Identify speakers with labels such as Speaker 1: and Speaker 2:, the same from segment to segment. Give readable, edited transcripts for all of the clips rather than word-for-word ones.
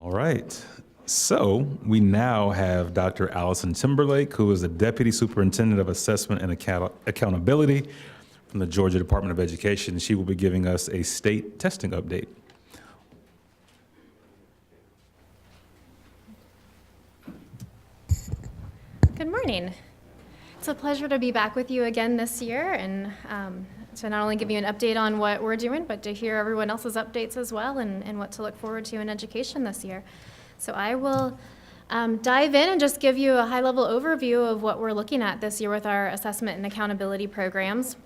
Speaker 1: All right. So we now have Dr. Allison Timberlake, who is the Deputy Superintendent of Assessment and Accountability from the Georgia Department of Education. She will be giving us a state testing update.
Speaker 2: Good morning. It's a pleasure to be back with you again this year and to not only give you an update on what we're doing, but to hear everyone else's updates as well and what to look forward to in education this year. So I will dive in and just give you a high-level overview of what we're looking at this year with our assessment and accountability programs.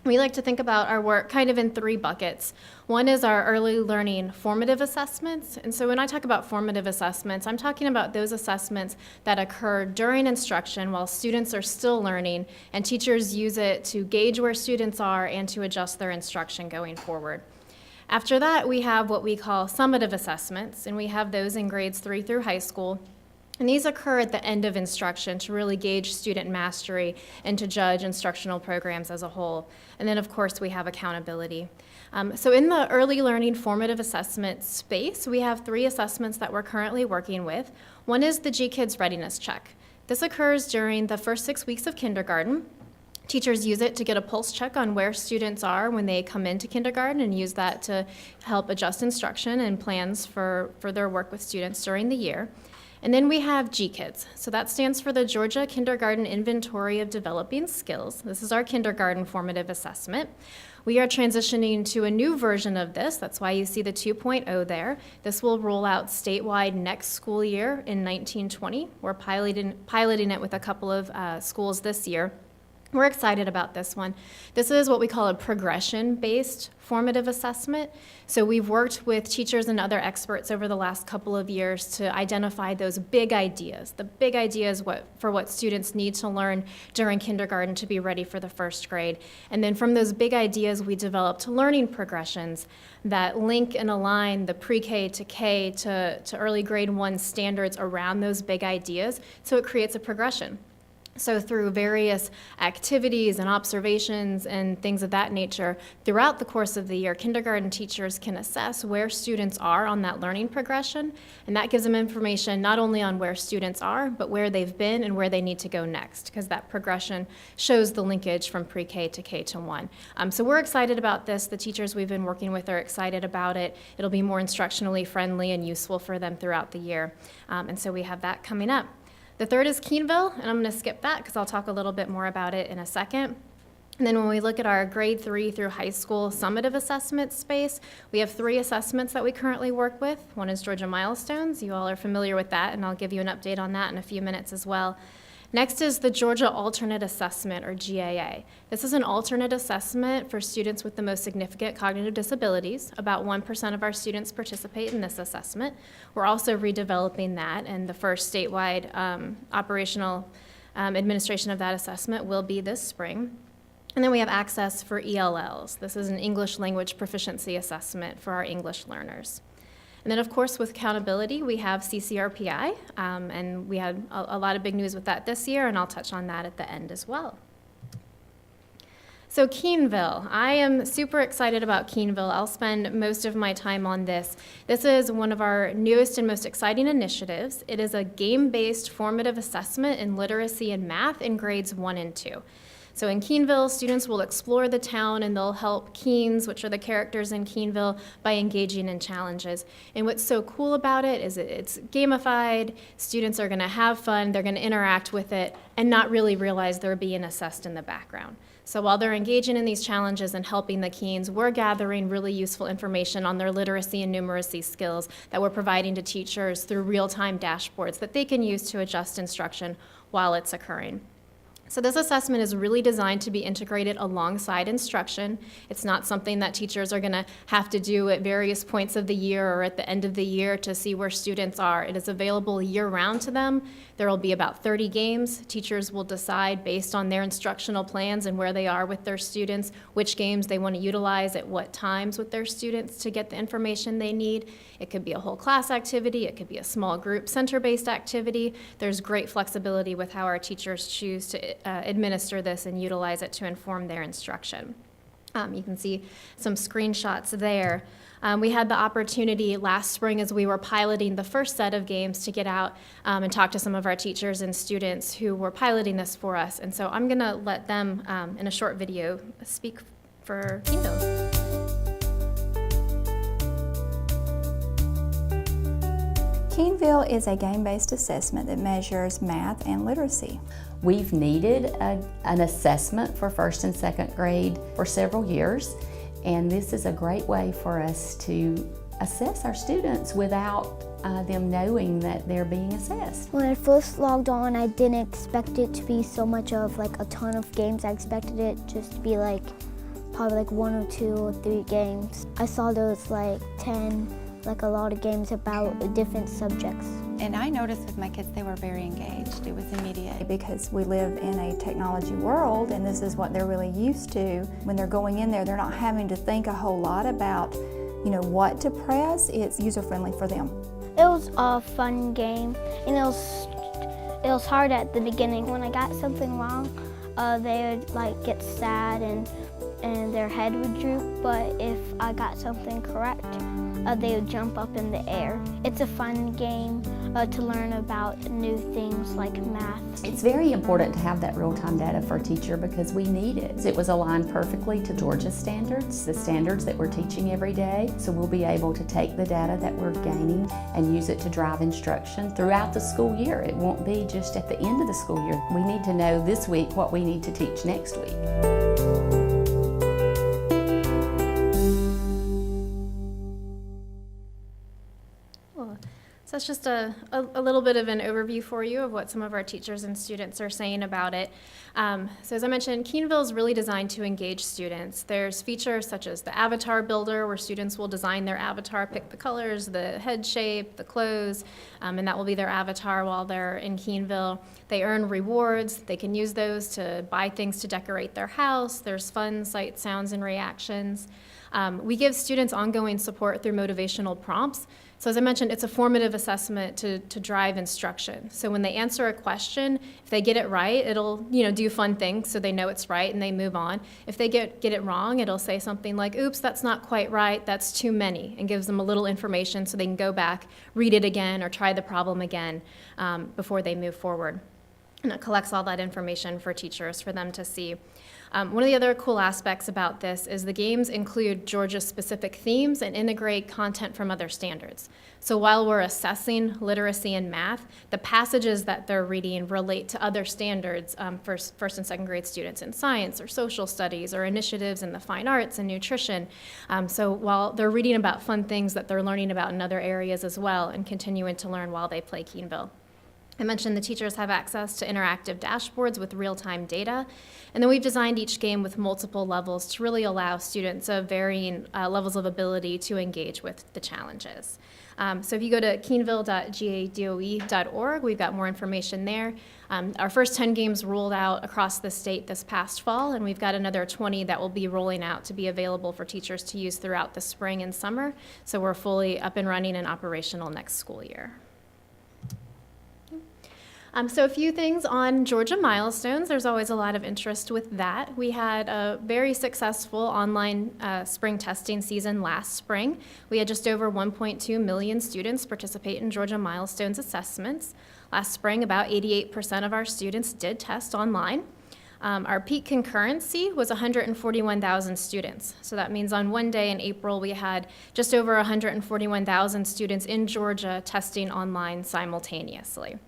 Speaker 2: We like to think about our work kind of in three buckets. One is our early learning formative assessments. And so when I talk about formative assessments, I'm talking about those assessments that occur during instruction while students are still learning, and teachers use it to gauge where students are and to adjust their instruction going forward. After that, we have what we call summative assessments, and we have those in grades 3 through high school. And these occur at the end of instruction to really gauge student mastery and to judge instructional programs as a whole. And then, of course, we have accountability. So in the early learning formative assessment space, we have 3 assessments that we're currently working with. One is the GKIDS Readiness Check. This occurs during the first 6 weeks of kindergarten. Teachers use it to get a pulse check on where students are when they come into kindergarten and use that to help adjust instruction and plans for their work with students during the year. And then we have GKIDS. So that stands for the Georgia Kindergarten Inventory of Developing Skills. This is our kindergarten formative assessment. We are transitioning to a new version of this. That's why you see the 2.0 there. This will roll out statewide next school year in 1920. We're piloting it with a couple of schools this year. We're excited about this one. This is what we call a progression-based formative assessment. So we've worked with teachers and other experts over the last couple of years to identify those big ideas. The big ideas for what students need to learn during kindergarten to be ready for the first grade. And then from those big ideas, we developed learning progressions that link and align the pre-K to K to early grade 1 standards around those big ideas. So it creates a progression. So through various activities and observations and things of that nature, throughout the course of the year, kindergarten teachers can assess where students are on that learning progression, and that gives them information not only on where students are, but where they've been and where they need to go next, because that progression shows the linkage from pre-K to K-1. So we're excited about this. The teachers we've been working with are excited about it. It'll be more instructionally friendly and useful for them throughout the year, and so we have that coming up. The third is Keenville, and I'm going to skip that because I'll talk a little bit more about it in a second. And then when we look at our grade 3 through high school summative assessment space, we have 3 assessments that we currently work with. One is Georgia Milestones. You all are familiar with that, and I'll give you an update on that in a few minutes as well. Next is the Georgia Alternate Assessment, or GAA. This is an alternate assessment for students with the most significant cognitive disabilities. About 1% of our students participate in this assessment. We're also redeveloping that, and the first statewide operational administration of that assessment will be this spring. And then we have access for ELLs. This is an English language proficiency assessment for our English learners. And then, of course, with accountability, we have CCRPI, and we had a lot of big news with that this year, and I'll touch on that at the end as well. So Keenville, I am super excited about Keenville. I'll spend most of my time on this. This is one of our newest and most exciting initiatives. It is a game-based formative assessment in literacy and math in grades 1 and 2. So in Keenville, students will explore the town and they'll help Keens, which are the characters in Keenville, by engaging in challenges. And what's so cool about it is it's gamified, students are going to have fun, they're going to interact with it, and not really realize they're being assessed in the background. So while they're engaging in these challenges and helping the Keens, we're gathering really useful information on their literacy and numeracy skills that we're providing to teachers through real-time dashboards that they can use to adjust instruction while it's occurring. So this assessment is really designed to be integrated alongside instruction. It's not something that teachers are going to have to do at various points of the year or at the end of the year to see where students are. It is available year-round to them. There will be about 30 games. Teachers will decide based on their instructional plans and where they are with their students, which games they want to utilize at what times with their students to get the information they need. It could be a whole class activity. It could be a small group center-based activity. There's great flexibility with how our teachers choose to administer this and utilize it to inform their instruction. You can see some screenshots there. We had the opportunity last spring as we were piloting the first set of games to get out and talk to some of our teachers and students who were piloting this for us. And so I'm going to let them, in a short video, speak for Keenville.
Speaker 3: Keenville is a game-based assessment that measures math and literacy.
Speaker 4: We've needed an assessment for first and second grade for several years, and this is a great way for us to assess our students without them knowing that they're being assessed.
Speaker 5: When I first logged on, I didn't expect it to be so much of like a ton of games. I expected it just to be like probably like 1 or 2 or 3 games. I saw those like 10, like a lot of games about different subjects.
Speaker 6: And I noticed with my kids, they were very engaged. It was immediate.
Speaker 3: Because we live in a technology world and this is what they're really used to, when they're going in there, they're not having to think a whole lot about, what to press. It's user-friendly for them.
Speaker 5: It was a fun game, and it was hard at the beginning. When I got something wrong, they would like get sad and their head would droop, but if I got something correct, they would jump up in the air. It's a fun game to learn about new things like math.
Speaker 4: It's very important to have that real-time data for a teacher because we need it. It was aligned perfectly to Georgia's standards, the standards that we're teaching every day, so we'll be able to take the data that we're gaining and use it to drive instruction throughout the school year. It won't be just at the end of the school year. We need to know this week what we need to teach next week.
Speaker 2: So that's just a little bit of an overview for you of what some of our teachers and students are saying about it. So as I mentioned, Keenville is really designed to engage students. There's features such as the avatar builder, where students will design their avatar, pick the colors, the head shape, the clothes, and that will be their avatar while they're in Keenville. They earn rewards. They can use those to buy things to decorate their house. There's fun sight, sounds, and reactions. We give students ongoing support through motivational prompts. So as I mentioned, it's a formative assessment to drive instruction. So when they answer a question, if they get it right, it'll do fun things so they know it's right and they move on. If they get it wrong, it'll say something like, oops, that's not quite right, that's too many, and gives them a little information so they can go back, read it again, or try the problem again before they move forward. And it collects all that information for teachers for them to see. One of the other cool aspects about this is the games include Georgia-specific themes and integrate content from other standards. So while we're assessing literacy and math, the passages that they're reading relate to other standards for first and second grade students in science or social studies or initiatives in the fine arts and nutrition. So while they're reading about fun things that they're learning about in other areas as well and continuing to learn while they play Keenville. I mentioned the teachers have access to interactive dashboards with real-time data, and then we've designed each game with multiple levels to really allow students of varying levels of ability to engage with the challenges. So if you go to keenville.gadoe.org, we've got more information there. Our first 10 games rolled out across the state this past fall, and we've got another 20 that will be rolling out to be available for teachers to use throughout the spring and summer. So we're fully up and running and operational next school year. So a few things on Georgia milestones. There's always a lot of interest with that. We had a very successful online spring testing season last spring. We had just over 1.2 million students participate in Georgia milestones assessments. Last spring, about 88% of our students did test online. Our peak concurrency was 141,000 students. So that means on one day in April, we had just over 141,000 students in Georgia testing online simultaneously.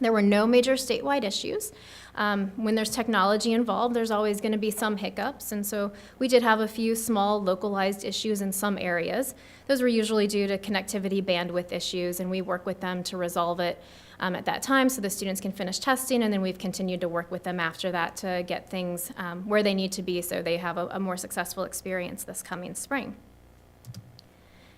Speaker 2: There were no major statewide issues. When there's technology involved, there's always going to be some hiccups, and so we did have a few small localized issues in some areas. Those were usually due to connectivity bandwidth issues, and we work with them to resolve it at that time so the students can finish testing, and then we've continued to work with them after that to get things where they need to be so they have a more successful experience this coming spring.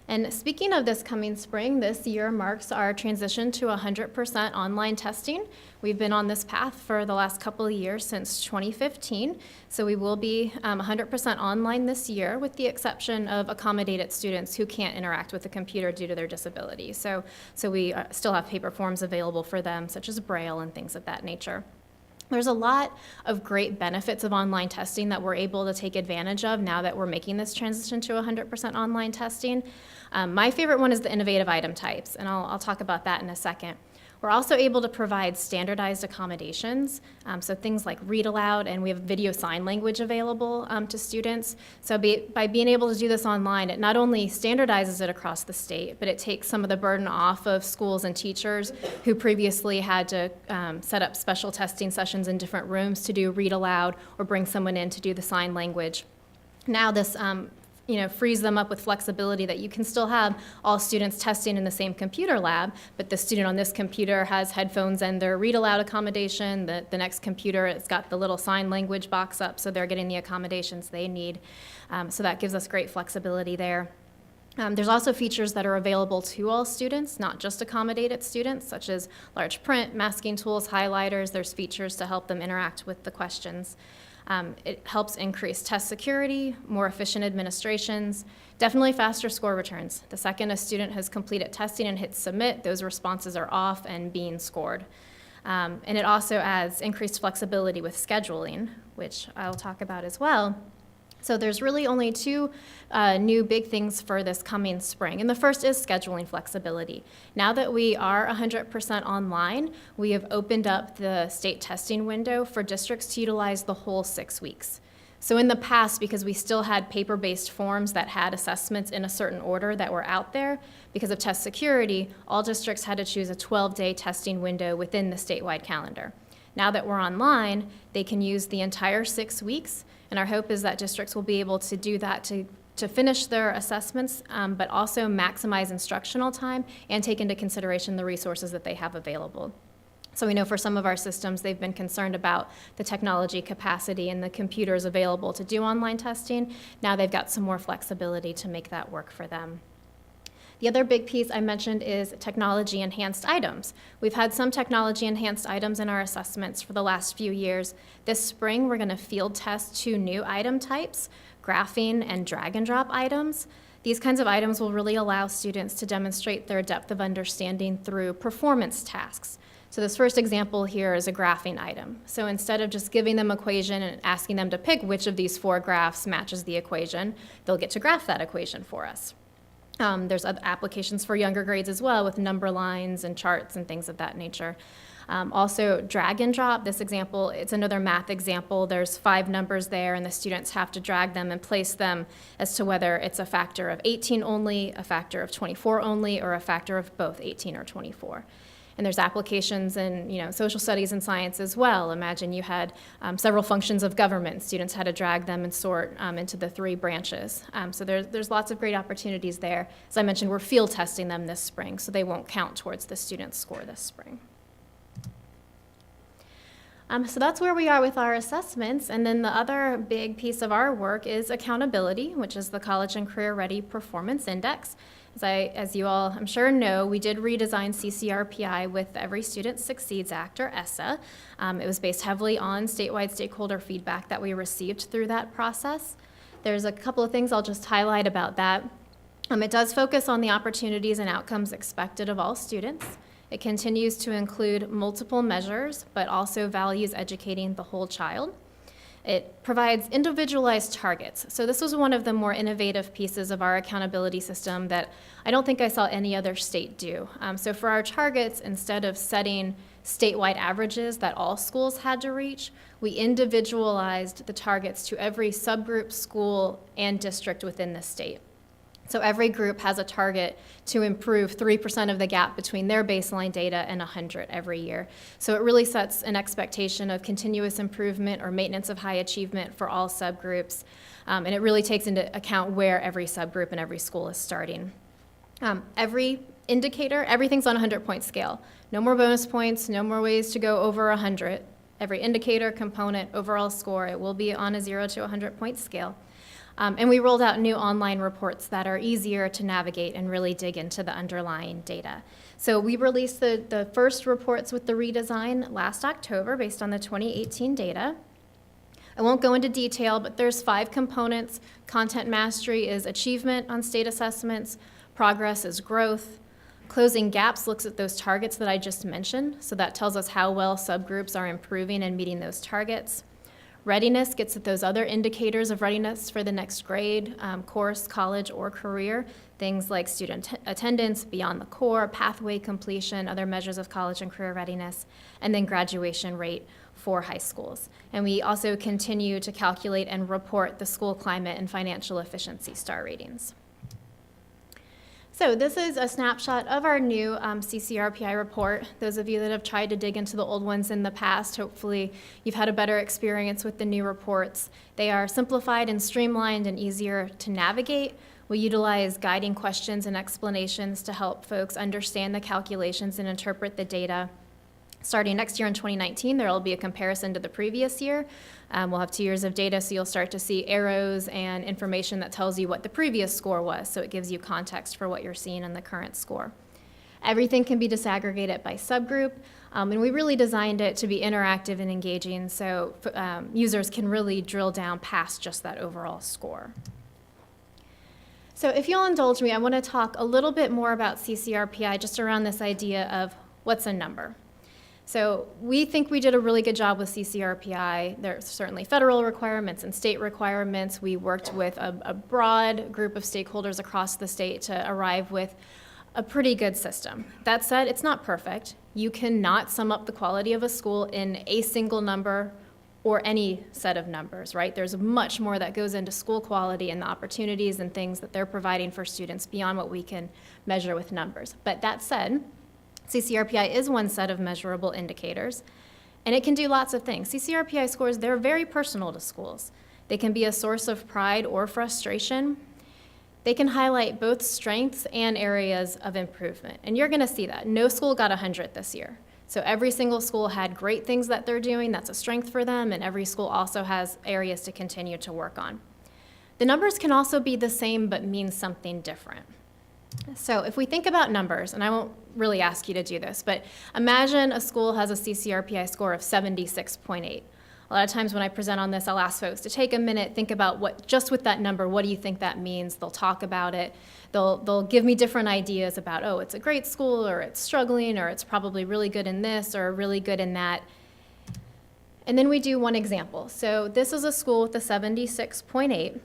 Speaker 2: And speaking of this coming spring, this year marks our transition to 100% online testing. We've been on this path for the last couple of years since 2015, so we will be 100% online this year with the exception of accommodated students who can't interact with the computer due to their disability. So we still have paper forms available for them, such as Braille and things of that nature. There's a lot of great benefits of online testing that we're able to take advantage of now that we're making this transition to 100% online testing. My favorite one is the innovative item types, and I'll talk about that in a second. We're also able to provide standardized accommodations, so things like read aloud, and we have video sign language available to students. So by being able to do this online, it not only standardizes it across the state, but it takes some of the burden off of schools and teachers who previously had to set up special testing sessions in different rooms to do read aloud or bring someone in to do the sign language. Now this frees them up with flexibility that you can still have all students testing in the same computer lab, but the student on this computer has headphones and their read aloud accommodation. The next computer, it's got the little sign language box up, so they're getting the accommodations they need. So that gives us great flexibility there. There's also features that are available to all students, not just accommodated students, such as large print, masking tools, highlighters. There's features to help them interact with the questions. It helps increase test security, more efficient administrations, definitely faster score returns. The second a student has completed testing and hits submit, those responses are off and being scored. And it also adds increased flexibility with scheduling, which I'll talk about as well. So there's really only two new big things for this coming spring. And the first is scheduling flexibility. Now that we are 100% online, we have opened up the state testing window for districts to utilize the whole 6 weeks. So in the past, because we still had paper-based forms that had assessments in a certain order that were out there, because of test security, all districts had to choose a 12-day testing window within the statewide calendar. Now that we're online, they can use the entire 6 weeks, and our hope is that districts will be able to do that to finish their assessments, but also maximize instructional time and take into consideration the resources that they have available. So we know for some of our systems, they've been concerned about the technology capacity and the computers available to do online testing. Now they've got some more flexibility to make that work for them. The other big piece I mentioned is technology-enhanced items. We've had some technology-enhanced items in our assessments for the last few years. This spring, we're going to field test 2 new item types, graphing and drag-and-drop items. These kinds of items will really allow students to demonstrate their depth of understanding through performance tasks. So this first example here is a graphing item. So instead of just giving them an equation and asking them to pick which of these 4 graphs matches the equation, they'll get to graph that equation for us. There's other applications for younger grades as well with number lines and charts and things of that nature. Also, drag and drop, this example, it's another math example. There's 5 numbers there, and the students have to drag them and place them as to whether it's a factor of 18 only, a factor of 24 only, or a factor of both 18 or 24. And there's applications in social studies and science as well. Imagine you had several functions of government. Students had to drag them and sort into the 3 branches. So there's lots of great opportunities there. As I mentioned, we're field testing them this spring, so they won't count towards the student's score this spring. So that's where we are with our assessments. And then the other big piece of our work is accountability, which is the College and Career Ready Performance Index. As you all, I'm sure, know, we did redesign CCRPI with the Every Student Succeeds Act, or ESSA. It was based heavily on statewide stakeholder feedback that we received through that process. There's a couple of things I'll just highlight about that. It does focus on the opportunities and outcomes expected of all students. It continues to include multiple measures, but also values educating the whole child. It provides individualized targets. So this was one of the more innovative pieces of our accountability system that I don't think I saw any other state do. So for our targets, instead of setting statewide averages that all schools had to reach, we individualized the targets to every subgroup, school, and district within the state. So every group has a target to improve 3% of the gap between their baseline data and 100 every year. So it really sets an expectation of continuous improvement or maintenance of high achievement for all subgroups. And it really takes into account where every subgroup and every school is starting. Every indicator, everything's on a 100-point scale. No more bonus points, no more ways to go over 100. Every indicator, component, overall score, it will be on a 0 to 100-point scale. And we rolled out new online reports that are easier to navigate and really dig into the underlying data. So we released the first reports with the redesign last October based on the 2018 data. I won't go into detail, but there's 5 components. Content mastery is achievement on state assessments. Progress is growth. Closing gaps looks at those targets that I just mentioned, so that tells us how well subgroups are improving and meeting those targets. Readiness gets at those other indicators of readiness for the next grade, course, college, or career, things like student attendance, beyond the core, pathway completion, other measures of college and career readiness, and then graduation rate for high schools. And we also continue to calculate and report the school climate and financial efficiency star ratings. So this is a snapshot of our new CCRPI report. Those of you that have tried to dig into the old ones in the past, hopefully you've had a better experience with the new reports. They are simplified and streamlined and easier to navigate. We utilize guiding questions and explanations to help folks understand the calculations and interpret the data. Starting next year in 2019, there will be a comparison to the previous year. We'll have 2 years of data, so you'll start to see arrows and information that tells you what the previous score was, so it gives you context for what you're seeing in the current score. Everything can be disaggregated by subgroup, and we really designed it to be interactive and engaging, so users can really drill down past just that overall score. So if you'll indulge me, I want to talk a little bit more about CCRPI, just around this idea of what's a number. So we think we did a really good job with CCRPI. There's certainly federal requirements and state requirements. We worked with a broad group of stakeholders across the state to arrive with a pretty good system. That said, it's not perfect. You cannot sum up the quality of a school in a single number or any set of numbers, right? There's much more that goes into school quality and the opportunities and things that they're providing for students beyond what we can measure with numbers. But that said, CCRPI is one set of measurable indicators, and it can do lots of things. CCRPI scores, they're very personal to schools. They can be a source of pride or frustration. They can highlight both strengths and areas of improvement, and you're gonna see that. No school got 100 this year. So every single school had great things that they're doing, that's a strength for them, and every school also has areas to continue to work on. The numbers can also be the same but mean something different. So if we think about numbers, and I won't really ask you to do this, but imagine a school has a CCRPI score of 76.8. A lot of times when I present on this, I'll ask folks to take a minute, think about what, just with that number, what do you think that means? They'll talk about it. They'll give me different ideas about, oh, it's a great school, or it's struggling, or it's probably really good in this, or really good in that. And then we do one example. So this is a school with a 76.8.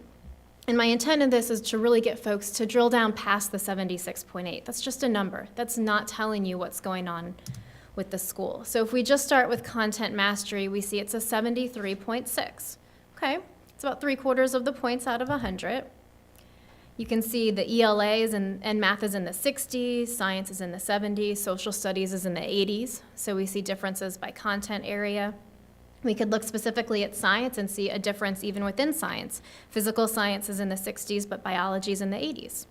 Speaker 2: And my intent in this is to really get folks to drill down past the 76.8. That's just a number. That's not telling you what's going on with the school. So if we just start with content mastery, we see it's a 73.6. Okay, it's about 3/4 of the points out of 100. You can see the ELAs and math is in the 60s, science is in the 70s, social studies is in the 80s. So we see differences by content area. We could look specifically at science and see a difference even within science. Physical science is in the 60s, but biology is in the 80s,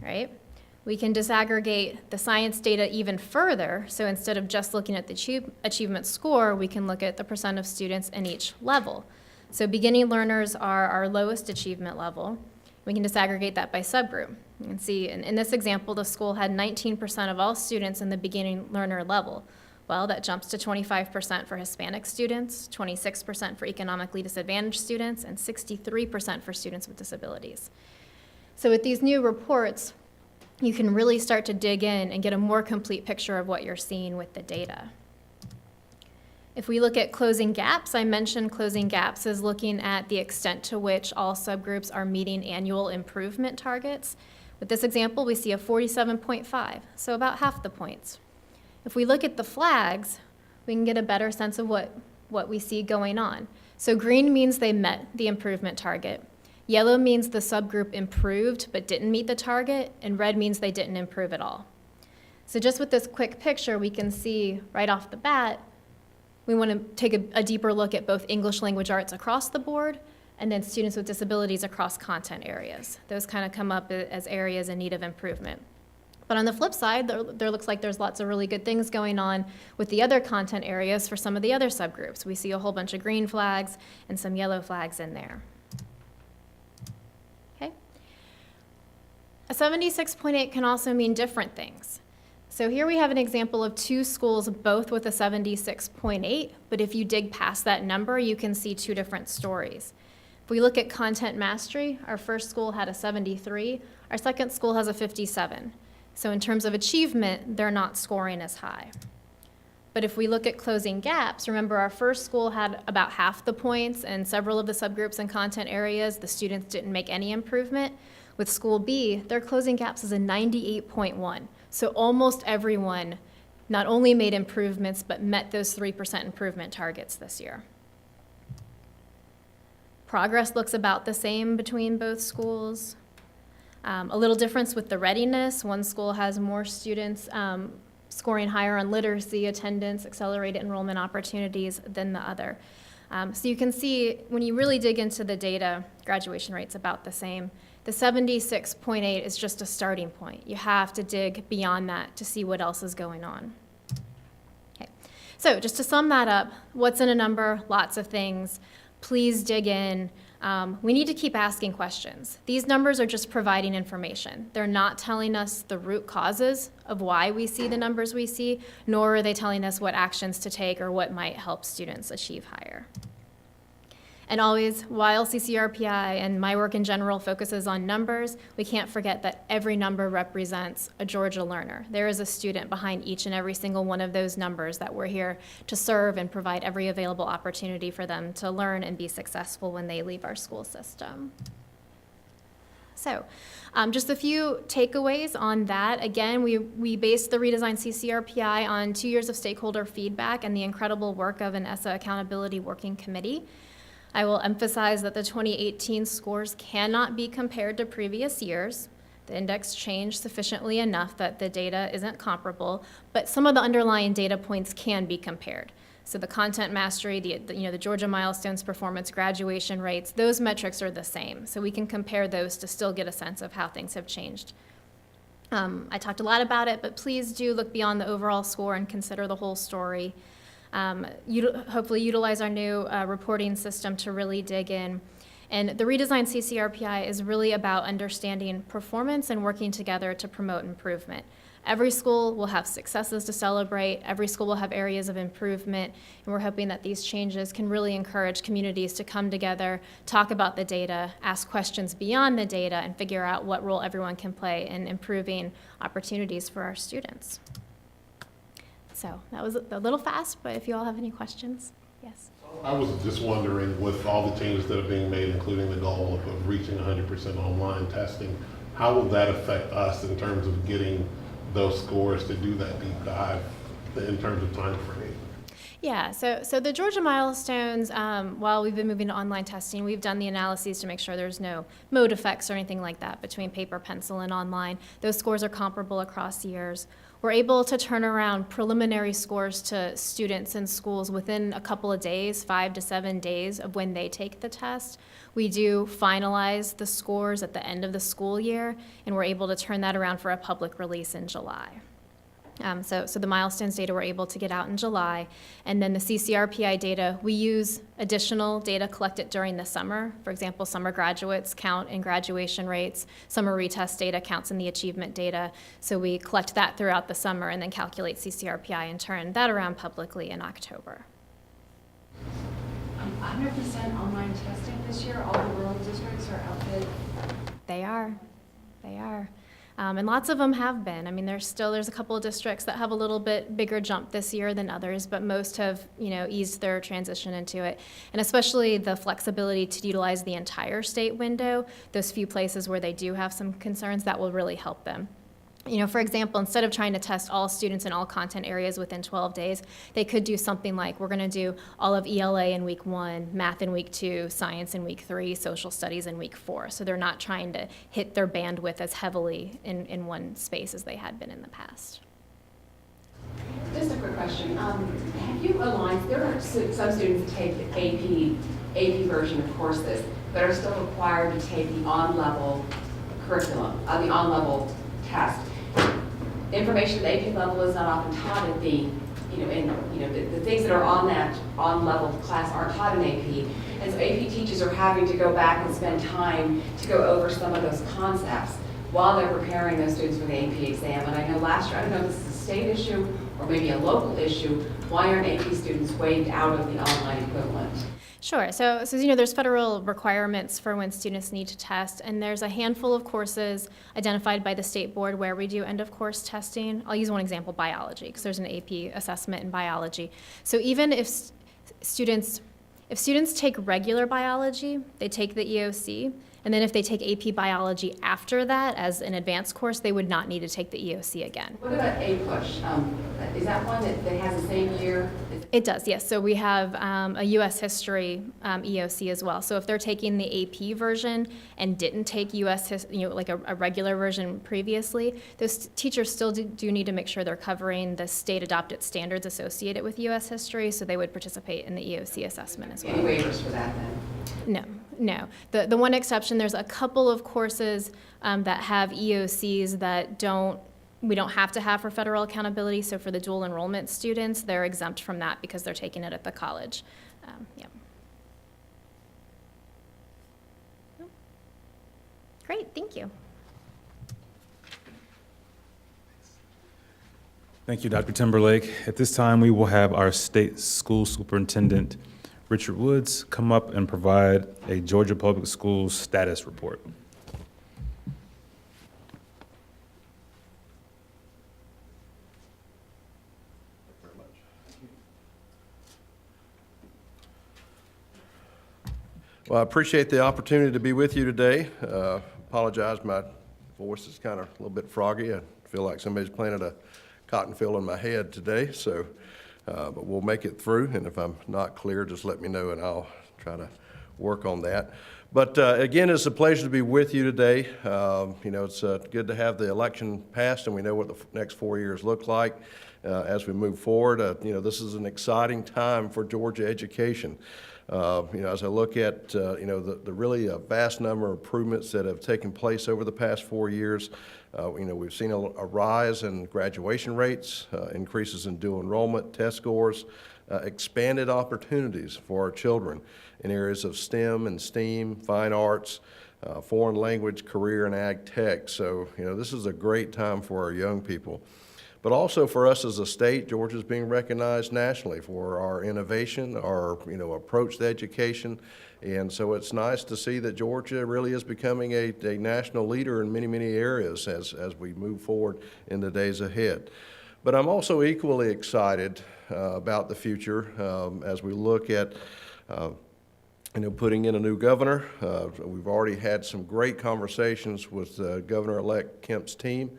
Speaker 2: right? We can disaggregate the science data even further. So instead of just looking at the achievement score, we can look at the percent of students in each level. So beginning learners are our lowest achievement level. We can disaggregate that by subgroup. You can see in this example, the school had 19% of all students in the beginning learner level. Well, that jumps to 25% for Hispanic students, 26% for economically disadvantaged students, and 63% for students with disabilities. So with these new reports, you can really start to dig in and get a more complete picture of what you're seeing with the data. If we look at closing gaps, I mentioned closing gaps is looking at the extent to which all subgroups are meeting annual improvement targets. With this example, we see a 47.5, so about half the points. If we look at the flags, we can get a better sense of what we see going on. So green means they met the improvement target. Yellow means the subgroup improved but didn't meet the target, and red means they didn't improve at all. So just with this quick picture, we can see right off the bat, we want to take a deeper look at both English language arts across the board and then students with disabilities across content areas. Those kind of come up as areas in need of improvement. But on the flip side, there looks like there's lots of really good things going on with the other content areas for some of the other subgroups. We see a whole bunch of green flags and some yellow flags in there. Okay. A 76.8 can also mean different things. So here we have an example of two schools, both with a 76.8, but if you dig past that number, you can see two different stories. If we look at content mastery, our first school had a 73, our second school has a 57. So in terms of achievement, they're not scoring as high. But if we look at closing gaps, remember our first school had about half the points, and several of the subgroups and content areas, the students didn't make any improvement. With school B, their closing gaps is a 98.1. So almost everyone not only made improvements, but met those 3% improvement targets this year. Progress looks about the same between both schools. A little difference with the readiness. One school has more students scoring higher on literacy, attendance, accelerated enrollment opportunities than the other. So you can see when you really dig into the data, graduation rate's about the same. The 76.8 is just a starting point. You have to dig beyond that to see what else is going on. Okay. So just to sum that up, what's in a number? Lots of things. Please dig in. We need to keep asking questions. These numbers are just providing information. They're not telling us the root causes of why we see the numbers we see, nor are they telling us what actions to take or what might help students achieve higher. And always, while CCRPI and my work in general focuses on numbers, we can't forget that every number represents a Georgia learner. There is a student behind each and every single one of those numbers that we're here to serve and provide every available opportunity for them to learn and be successful when they leave our school system. So, just a few takeaways on that. Again, we based the redesigned CCRPI on 2 years of stakeholder feedback and the incredible work of an ESSA Accountability Working Committee. I will emphasize that the 2018 scores cannot be compared to previous years. The index changed sufficiently enough that the data isn't comparable, but some of the underlying data points can be compared. So the content mastery, the Georgia milestones, performance, graduation rates, those metrics are the same. So we can compare those to still get a sense of how things have changed. I talked a lot about it, but please do look beyond the overall score and consider the whole story. Hopefully utilize our new reporting system to really dig in. And the redesigned CCRPI is really about understanding performance and working together to promote improvement. Every school will have successes to celebrate. Every school will have areas of improvement. And we're hoping that these changes can really encourage communities to come together, talk about the data, ask questions beyond the data, and figure out what role everyone can play in improving opportunities for our students. So that was a little fast, but if you all have any questions, yes.
Speaker 7: I was just wondering, with all the changes that are being made, including the goal of reaching 100% online testing, how will that affect us in terms of getting those scores to do that deep dive in terms of time frame?
Speaker 2: Yeah, so the Georgia milestones, while we've been moving to online testing, we've done the analyses to make sure there's no mode effects or anything like that between paper, pencil, and online. Those scores are comparable across years. We're able to turn around preliminary scores to students in schools within a couple of days, 5 to 7 days of when they take the test. We do finalize the scores at the end of the school year, and we're able to turn that around for a public release in July. So the milestones data we're able to get out in July, and then the CCRPI data, we use additional data collected during the summer. For example, summer graduates count in graduation rates, summer retest data counts in the achievement data, so we collect that throughout the summer and then calculate CCRPI and turn that around publicly in October.
Speaker 8: 100% online testing this year, all the rural districts are outfitted?
Speaker 2: They are. And lots of them have been. I mean, there's a couple of districts that have a little bit bigger jump this year than others, but most have, eased their transition into it. And especially the flexibility to utilize the entire state window, those few places where they do have some concerns, that will really help them. For example, instead of trying to test all students in all content areas within 12 days, they could do something like, we're going to do all of ELA in week 1, math in week 2, science in week 3, social studies in week 4. So they're not trying to hit their bandwidth as heavily in one space as they had been in the past.
Speaker 8: Just a quick question. Have you aligned, there are some students that take the AP version of courses, but are still required to take the on-level curriculum, the on-level test. Information at the AP level is not often taught at the things that are on that on-level class aren't taught in AP. And so AP teachers are having to go back and spend time to go over some of those concepts while they're preparing those students for the AP exam. And I know last year, I don't know if this is a state issue or maybe a local issue, why aren't AP students waived out of the online equivalent?
Speaker 2: Sure. So there's federal requirements for when students need to test, and there's a handful of courses identified by the state board where we do end-of-course testing. I'll use one example, biology, because there's an AP assessment in biology. So even if students take regular biology, they take the EOC, and then if they take AP biology after that as an advanced course, they would not need to take the EOC again.
Speaker 8: What about A-Push? Is that one that has the same year?
Speaker 2: It does, yes. So we have a U.S. history EOC as well. So if they're taking the AP version and didn't take U.S. like a regular version previously, those teachers still do need to make sure they're covering the state adopted standards associated with U.S. history, so they would participate in the EOC assessment as well.
Speaker 8: Any waivers for that then?
Speaker 2: No. The one exception, there's a couple of courses that have EOCs that we don't have to have for federal accountability. So for the dual enrollment students, they're exempt from that because they're taking it at the college. Yeah. Great, thank you.
Speaker 1: Thank you, Dr. Timberlake. At this time, we will have our state school superintendent, Richard Woods, come up and provide a Georgia Public Schools status report.
Speaker 9: Well, I appreciate the opportunity to be with you today. Apologize, my voice is kind of a little bit froggy. I feel like somebody's planted a cotton field in my head today, so but we'll make it through, and if I'm not clear, just let me know and I'll try to work on that. But again, it's a pleasure to be with you today. It's good to have the election passed and we know what the next 4 years look like as we move forward. This is an exciting time for Georgia education. As I look at, the really vast number of improvements that have taken place over the past 4 years, we've seen a rise in graduation rates, increases in dual enrollment, test scores, expanded opportunities for our children in areas of STEM and STEAM, fine arts, foreign language, career, and ag tech. So, this is a great time for our young people. But also for us as a state, Georgia is being recognized nationally for our innovation, our approach to education. And so it's nice to see that Georgia really is becoming a national leader in many, many areas as we move forward in the days ahead. But I'm also equally excited about the future as we look at putting in a new governor. We've already had some great conversations with Governor-elect Kemp's team.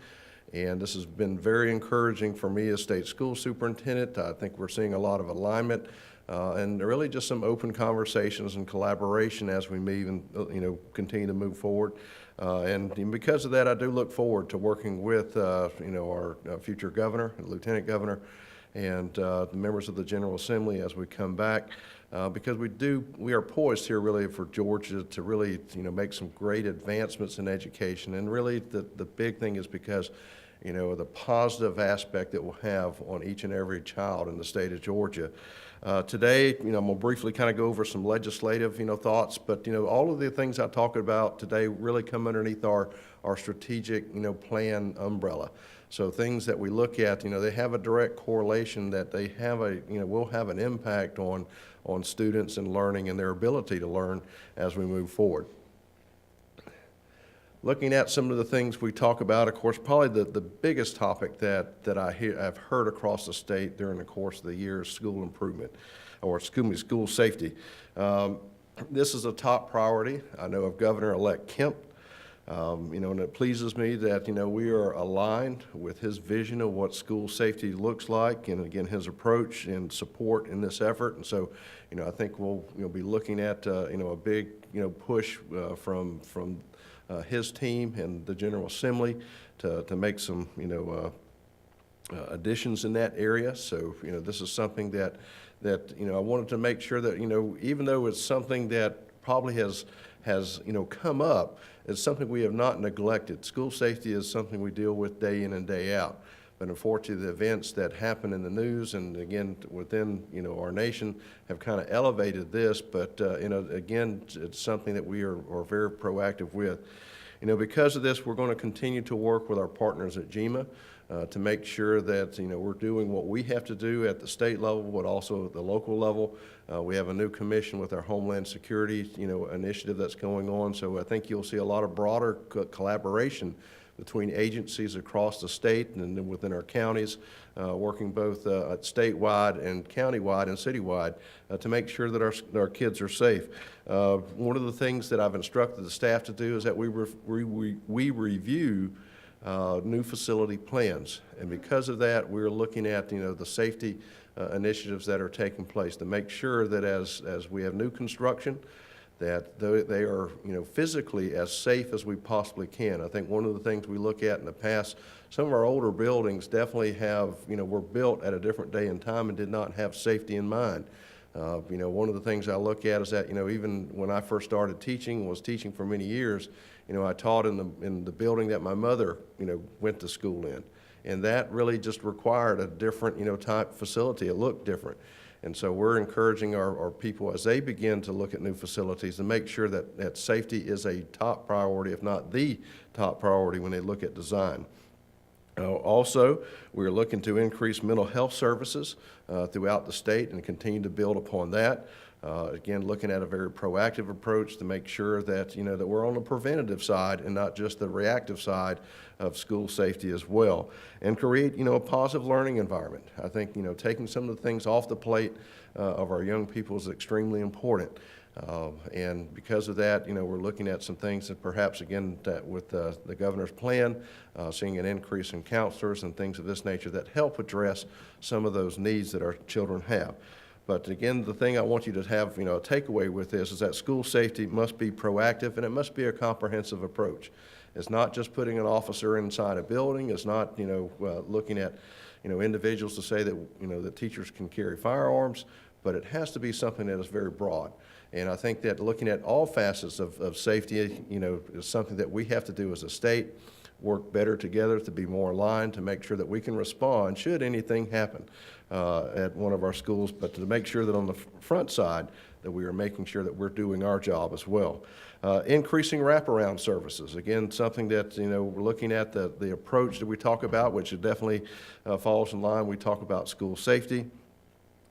Speaker 9: And this has been very encouraging for me as state school superintendent. I think we're seeing a lot of alignment and really just some open conversations and collaboration as we move and continue to move forward. And because of that, I do look forward to working with our future governor, lieutenant governor, and the members of the General Assembly as we come back. Because we are poised here really for Georgia to really make some great advancements in education. And really the big thing is because the positive aspect that we'll have on each and every child in the state of Georgia. Today, I'm going to briefly kind of go over some legislative thoughts, but all of the things I talked about today really come underneath our strategic plan umbrella. So things that we look at, they have a direct correlation that they have will have an impact on students and learning and their ability to learn as we move forward. Looking at some of the things we talk about, of course, probably the biggest topic that I've heard across the state during the course of the year is school improvement, or school safety. This is a top priority. I know of Governor-elect Kemp. And it pleases me that, we are aligned with his vision of what school safety looks like, and again, his approach and support in this effort. And so, I think we'll be looking at, a big, push from his team and the General Assembly to make some, additions in that area. So, this is something that I wanted to make sure that, even though it's something that probably has come up, it's something we have not neglected. School safety is something we deal with day in and day out. But unfortunately, the events that happen in the news and again within our nation have kind of elevated this. But again, it's something that we are very proactive with. Because of this, we're going to continue to work with our partners at GEMA to make sure that, we're doing what we have to do at the state level, but also at the local level. We have a new commission with our Homeland Security, initiative that's going on. So I think you'll see a lot of broader collaboration between agencies across the state and then within our counties, working both statewide and countywide and citywide to make sure that our kids are safe. One of the things that I've instructed the staff to do is that we review new facility plans. And because of that, we're looking at, the safety initiatives that are taking place to make sure that as we have new construction, that they are, physically as safe as we possibly can. I think one of the things we look at in the past, some of our older buildings definitely have, were built at a different day and time and did not have safety in mind. One of the things I look at is that, even when I first started teaching, was teaching for many years, I taught in the building that my mother, went to school in. And that really just required a different, type facility. It looked different. And so we're encouraging our people as they begin to look at new facilities to make sure that safety is a top priority, if not the top priority when they look at design. Also, we're looking to increase mental health services throughout the state and continue to build upon that. Again, looking at a very proactive approach to make sure that, that we're on the preventative side and not just the reactive side of school safety as well, and create, a positive learning environment. I think, taking some of the things off the plate of our young people is extremely important. And because of that, we're looking at some things that perhaps, again, that with the governor's plan, seeing an increase in counselors and things of this nature that help address some of those needs that our children have. But again, the thing I want you to have, a takeaway with this is that school safety must be proactive and it must be a comprehensive approach. It's not just putting an officer inside a building. It's not, looking at, individuals to say that, that teachers can carry firearms, but it has to be something that is very broad. And I think that looking at all facets of safety, is something that we have to do as a state, work better together to be more aligned, to make sure that we can respond should anything happen at one of our schools, but to make sure that on the front side that we are making sure that we're doing our job as well. Increasing wraparound services, again, something that, we're looking at the approach that we talk about, which it definitely falls in line. We talk about school safety.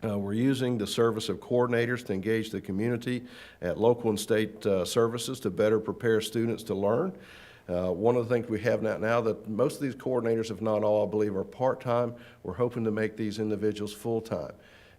Speaker 9: We're using the service of coordinators to engage the community at local and state services to better prepare students to learn. One of the things we have now that most of these coordinators, if not all, I believe, are part-time. We're hoping to make these individuals full-time.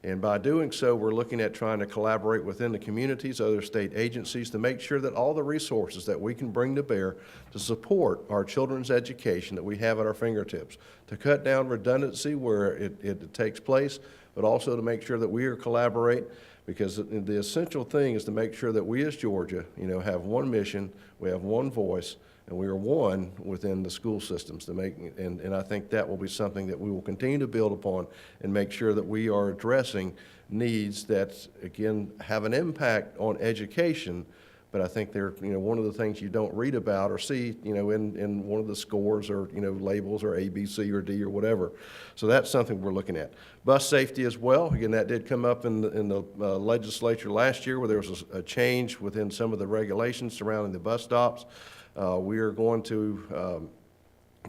Speaker 9: And by doing so, we're looking at trying to collaborate within the communities, other state agencies, to make sure that all the resources that we can bring to bear to support our children's education that we have at our fingertips, to cut down redundancy where it takes place, but also to make sure that we are collaborate, because the essential thing is to make sure that we as Georgia, have one mission, we have one voice, and we are one within the school systems to make, and I think that will be something that we will continue to build upon and make sure that we are addressing needs that, again, have an impact on education. But I think they're, one of the things you don't read about or see, in one of the scores or, labels or A, B, C, or D or whatever. So that's something we're looking at. Bus safety as well. Again, that did come up in the legislature last year where there was a change within some of the regulations surrounding the bus stops. We are going to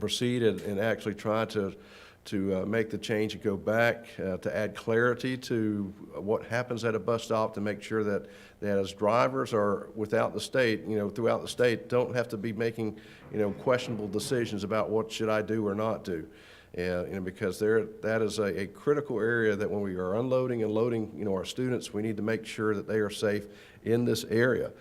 Speaker 9: proceed and actually try to make the change and go back to add clarity to what happens at a bus stop, to make sure that as drivers are without the state, throughout the state, don't have to be making, questionable decisions about what should I do or not do. Because that is a critical area that when we are unloading and loading, our students, we need to make sure that they are safe in this area.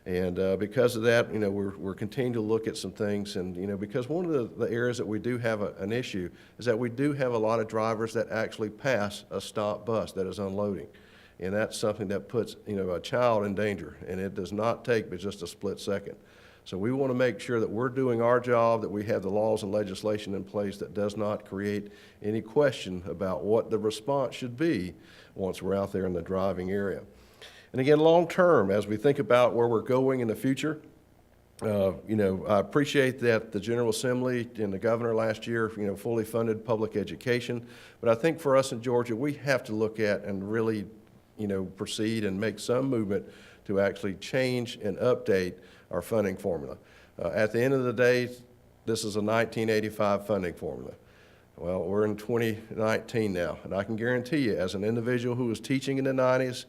Speaker 9: And because of that, we're continuing to look at some things. And, because one of the areas that we do have an issue is that we do have a lot of drivers that actually pass a stop bus that is unloading. And that's something that puts, a child in danger. And it does not take but just a split second. So we want to make sure that we're doing our job, that we have the laws and legislation in place that does not create any question about what the response should be once we're out there in the driving area. And again, long term, as we think about where we're going in the future, I appreciate that the General Assembly and the governor last year, fully funded public education. But I think for us in Georgia, we have to look at and really, proceed and make some movement to actually change and update our funding formula. At the end of the day, this is a 1985 funding formula. Well, we're in 2019 now, and I can guarantee you, as an individual who was teaching in the 90s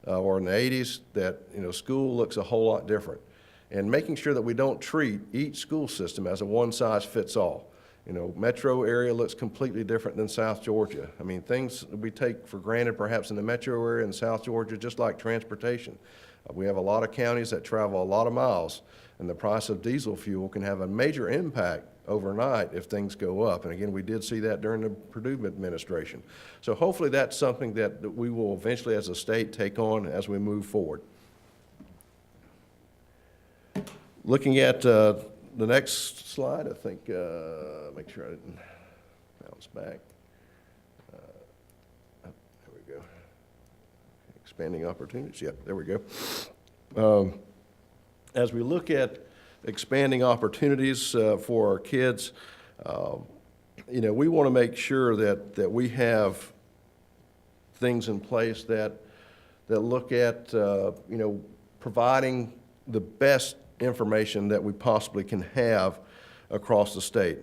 Speaker 9: or in the 80s, that school looks a whole lot different. And making sure that we don't treat each school system as a one-size-fits-all. Metro area looks completely different than South Georgia. I mean, things we take for granted perhaps in the metro area in South Georgia, just like transportation. We have a lot of counties that travel a lot of miles, and the price of diesel fuel can have a major impact overnight if things go up. And again, we did see that during the Purdue administration. So hopefully that's something that we will eventually as a state take on as we move forward. Looking at the next slide, I think, make sure I didn't bounce back. There we go. Expanding opportunities, yep, there we go. As we look at expanding opportunities for our kids, we want to make sure that we have things in place that look at, providing the best information that we possibly can have across the state.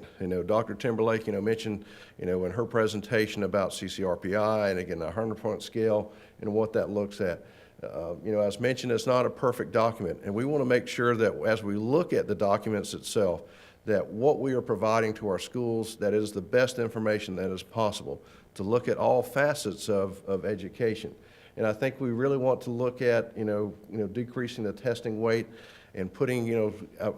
Speaker 9: Dr. Timberlake, mentioned, in her presentation about CCRPI and again, the 100-point scale and what that looks at. As mentioned, it's not a perfect document, and we want to make sure that as we look at the documents itself, that what we are providing to our schools, that is the best information that is possible to look at all facets of education. And I think we really want to look at, decreasing the testing weight and putting,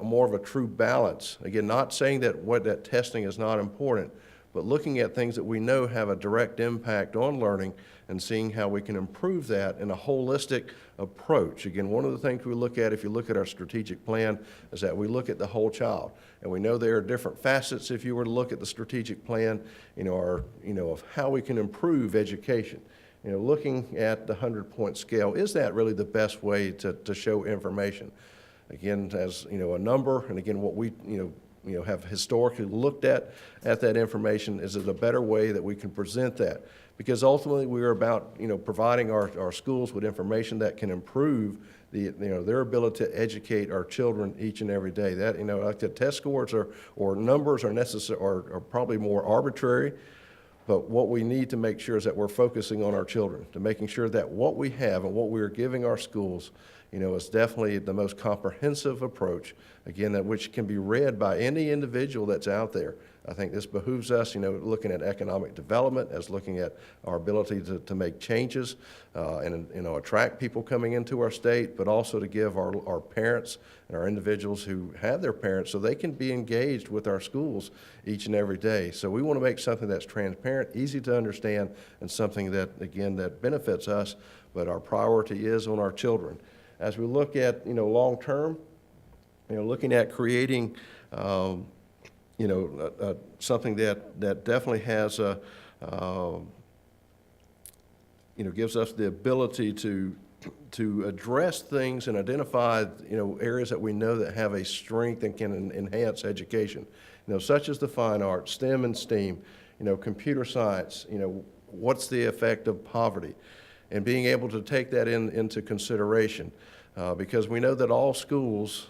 Speaker 9: more of a true balance. Again, not saying that testing is not important, but looking at things that we know have a direct impact on learning and seeing how we can improve that in a holistic approach. Again, one of the things we look at, if you look at our strategic plan, is that we look at the whole child. And we know there are different facets, if you were to look at the strategic plan, of how we can improve education. Looking at the 100-point scale, is that really the best way to show information? Again, as a number, and again, what we have historically looked at that information, is it a better way that we can present that? Because ultimately we are about providing our schools with information that can improve their ability to educate our children each and every day. That like the test scores or numbers are probably more arbitrary. But what we need to make sure is that we're focusing on our children, to making sure that what we have and what we are giving our schools, is definitely the most comprehensive approach, again, that which can be read by any individual that's out there. I think this behooves us, looking at economic development, as looking at our ability to make changes and attract people coming into our state, but also to give our parents and our individuals who have their parents so they can be engaged with our schools each and every day. So we want to make something that's transparent, easy to understand, and something that, again, that benefits us, but our priority is on our children. As we look at, long term, looking at creating something that definitely has gives us the ability to address things and identify, areas that we know that have a strength and can enhance education, such as the fine arts, STEM and STEAM, computer science, what's the effect of poverty, and being able to take that into consideration, because we know that all schools,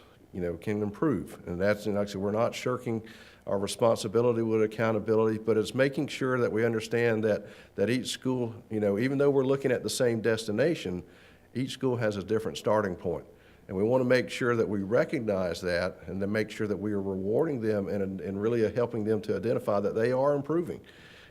Speaker 9: can improve, and that's, actually, we're not shirking our responsibility with accountability, but it's making sure that we understand that each school, even though we're looking at the same destination, each school has a different starting point. And we want to make sure that we recognize that and then make sure that we are rewarding them and really helping them to identify that they are improving.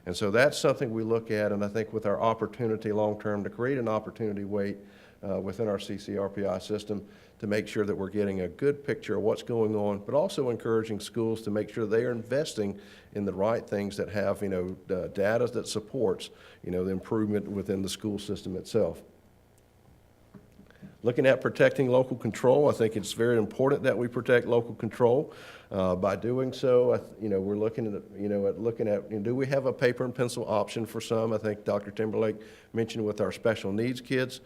Speaker 9: And so that's something we look at, and I think with our opportunity long-term to create an opportunity weight within our CCRPI system to make sure that we're getting a good picture of what's going on, but also encouraging schools to make sure they are investing in the right things that have, data that supports, the improvement within the school system itself. Looking at protecting local control, I think it's very important that we protect local control. By doing so, we're looking at, do we have a paper and pencil option for some? I think Dr. Timberlake mentioned with our special needs kids,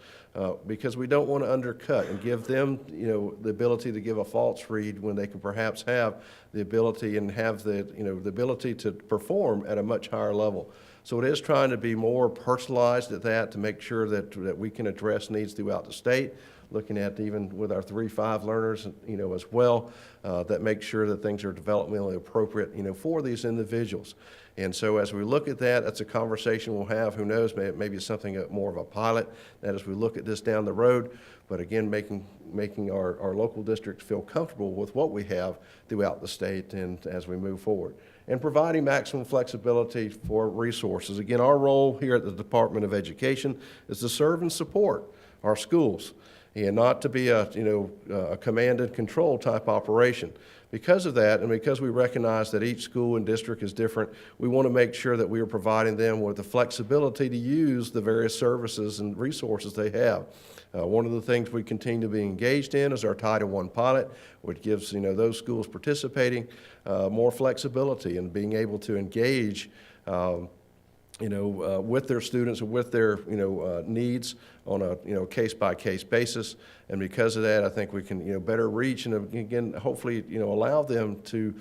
Speaker 9: because we don't want to undercut and give them, the ability to give a false read when they can perhaps have the ability and have the ability to perform at a much higher level. So it is trying to be more personalized at that to make sure that we can address needs throughout the state, looking at even with our 3-5 learners, as well, that make sure that things are developmentally appropriate, for these individuals. And so as we look at that, that's a conversation we'll have. Who knows, maybe it's something more of a pilot, that as we look at this down the road, but again, making our local districts feel comfortable with what we have throughout the state and as we move forward. And providing maximum flexibility for resources. Again, our role here at the Department of Education is to serve and support our schools and not to be a command and control type operation. Because of that, and because we recognize that each school and district is different, we want to make sure that we are providing them with the flexibility to use the various services and resources they have. One of the things we continue to be engaged in is our Title I pilot, which gives those schools participating more flexibility and being able to engage with their students and with their needs on a case-by-case basis. And because of that, I think we can better reach and again hopefully allow them to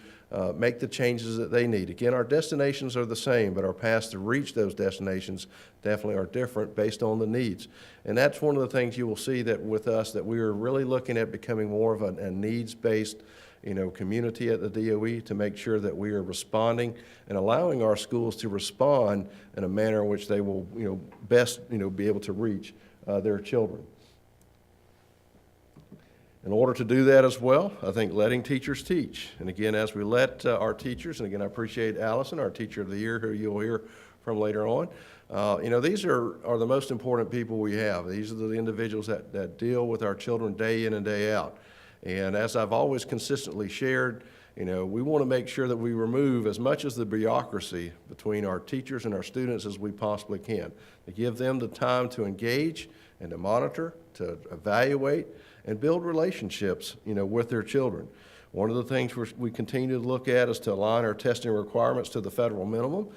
Speaker 9: make the changes that they need. Again, our destinations are the same, but our paths to reach those destinations definitely are different based on the needs. And that's one of the things you will see that with us, that we are really looking at becoming more of a needs-based community at the DOE to make sure that we are responding and allowing our schools to respond in a manner in which they will best be able to reach their children. In order to do that as well, I think letting teachers teach. And again, as we let our teachers, and again, I appreciate Allison, our Teacher of the Year, who you'll hear from later on. These are the most important people we have. These are the individuals that deal with our children day in and day out. And as I've always consistently shared, we want to make sure that we remove as much as the bureaucracy between our teachers and our students as we possibly can, to give them the time to engage and to monitor, to evaluate, and build relationships, with their children. One of the things we continue to look at is to align our testing requirements to the federal minimum.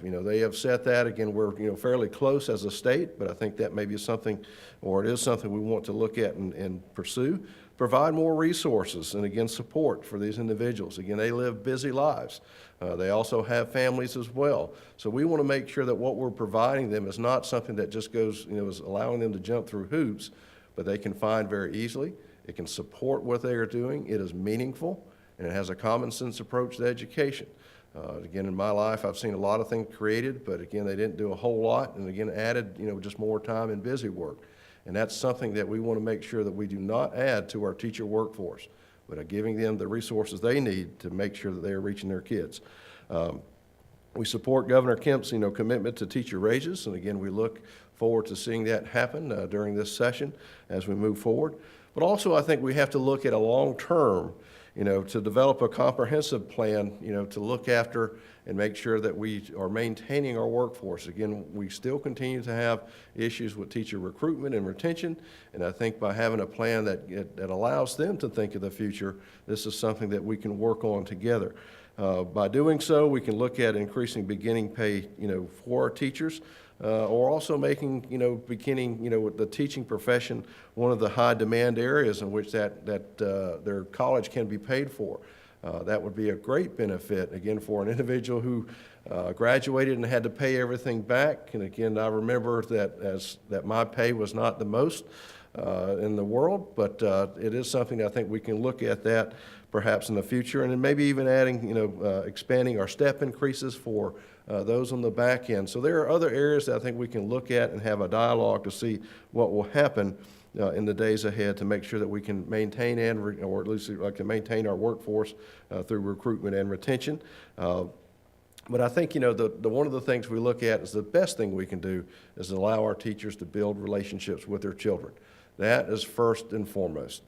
Speaker 9: They have set that. Again, we're fairly close as a state, but I think that may be something, or it is something we want to look at and pursue. Provide more resources and again support for these individuals. Again, they live busy lives. They also have families as well. So we want to make sure that what we're providing them is not something that just goes, is allowing them to jump through hoops, but they can find very easily. It can support what they are doing. It is meaningful, and it has a common sense approach to education. Again, in my life, I've seen a lot of things created, but again, they didn't do a whole lot, and again, added, just more time and busy work. And that's something that we want to make sure that we do not add to our teacher workforce, but are giving them the resources they need to make sure that they are reaching their kids. We support Governor Kemp's, commitment to teacher raises, and again, we look forward to seeing that happen during this session as we move forward. But also, I think we have to look at a long-term, to develop a comprehensive plan, to look after and make sure that we are maintaining our workforce. Again, we still continue to have issues with teacher recruitment and retention, and I think by having a plan that allows them to think of the future, this is something that we can work on together. By doing so, we can look at increasing beginning pay, for our teachers, or also making, beginning, with the teaching profession one of the high demand areas in which their college can be paid for. That would be a great benefit, again, for an individual who graduated and had to pay everything back. And again, I remember that my pay was not the most in the world, but it is something I think we can look at that perhaps in the future, and then maybe even adding, expanding our step increases for those on the back end. So there are other areas that I think we can look at and have a dialogue to see what will happen in the days ahead to make sure that we can maintain or at least can maintain our workforce through recruitment and retention. But I think, one of the things we look at is the best thing we can do is allow our teachers to build relationships with their children. That is first and foremost.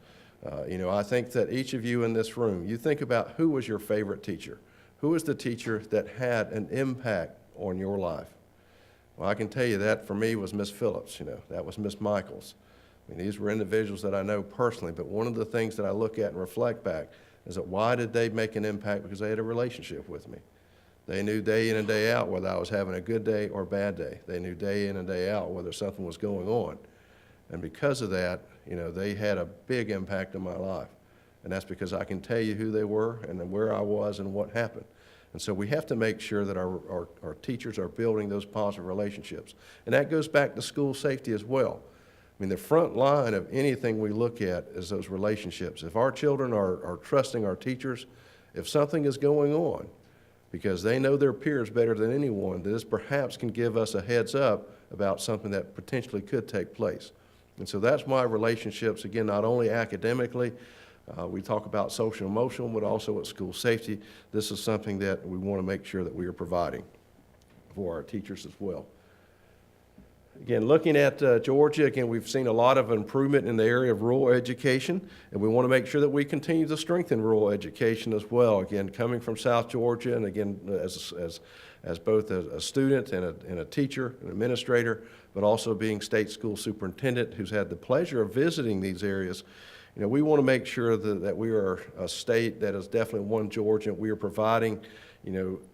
Speaker 9: I think that each of you in this room, you think about who was your favorite teacher. Who was the teacher that had an impact on your life? Well, I can tell you that for me was Miss Phillips, that was Miss Michaels. I mean, these were individuals that I know personally, but one of the things that I look at and reflect back is that why did they make an impact? Because they had a relationship with me. They knew day in and day out whether I was having a good day or a bad day. They knew day in and day out whether something was going on. And because of that, they had a big impact on my life. And that's because I can tell you who they were and where I was and what happened. And so we have to make sure that our teachers are building those positive relationships. And that goes back to school safety as well. I mean, the front line of anything we look at is those relationships. If our children are trusting our teachers, if something is going on, because they know their peers better than anyone, this perhaps can give us a heads up about something that potentially could take place. And so that's why relationships, again, not only academically, we talk about social and emotional, but also at school safety. This is something that we want to make sure that we are providing for our teachers as well. Again, looking at Georgia, again, we've seen a lot of improvement in the area of rural education, and we want to make sure that we continue to strengthen rural education as well. Again, coming from South Georgia, and again, as both a student and a teacher, an administrator, but also being state school superintendent who's had the pleasure of visiting these areas, we want to make sure that we are a state that is definitely one Georgia, and we are providing,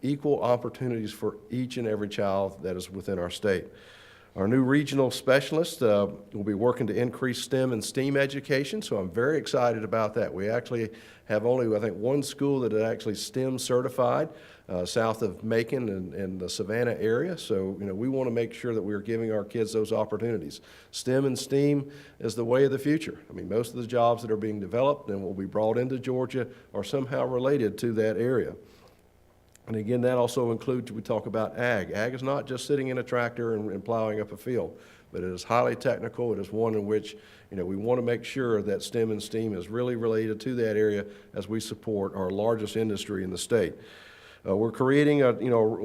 Speaker 9: equal opportunities for each and every child that is within our state. Our new regional specialist will be working to increase STEM and STEAM education, so I'm very excited about that. We actually have only, I think, one school that is actually STEM certified south of Macon and the Savannah area, so we want to make sure that we're giving our kids those opportunities. STEM and STEAM is the way of the future. I mean, most of the jobs that are being developed and will be brought into Georgia are somehow related to that area. And again, that also includes, we talk about ag. Ag is not just sitting in a tractor and plowing up a field, but it is highly technical. It is one in which, we want to make sure that STEM and STEAM is really related to that area as we support our largest industry in the state. We're creating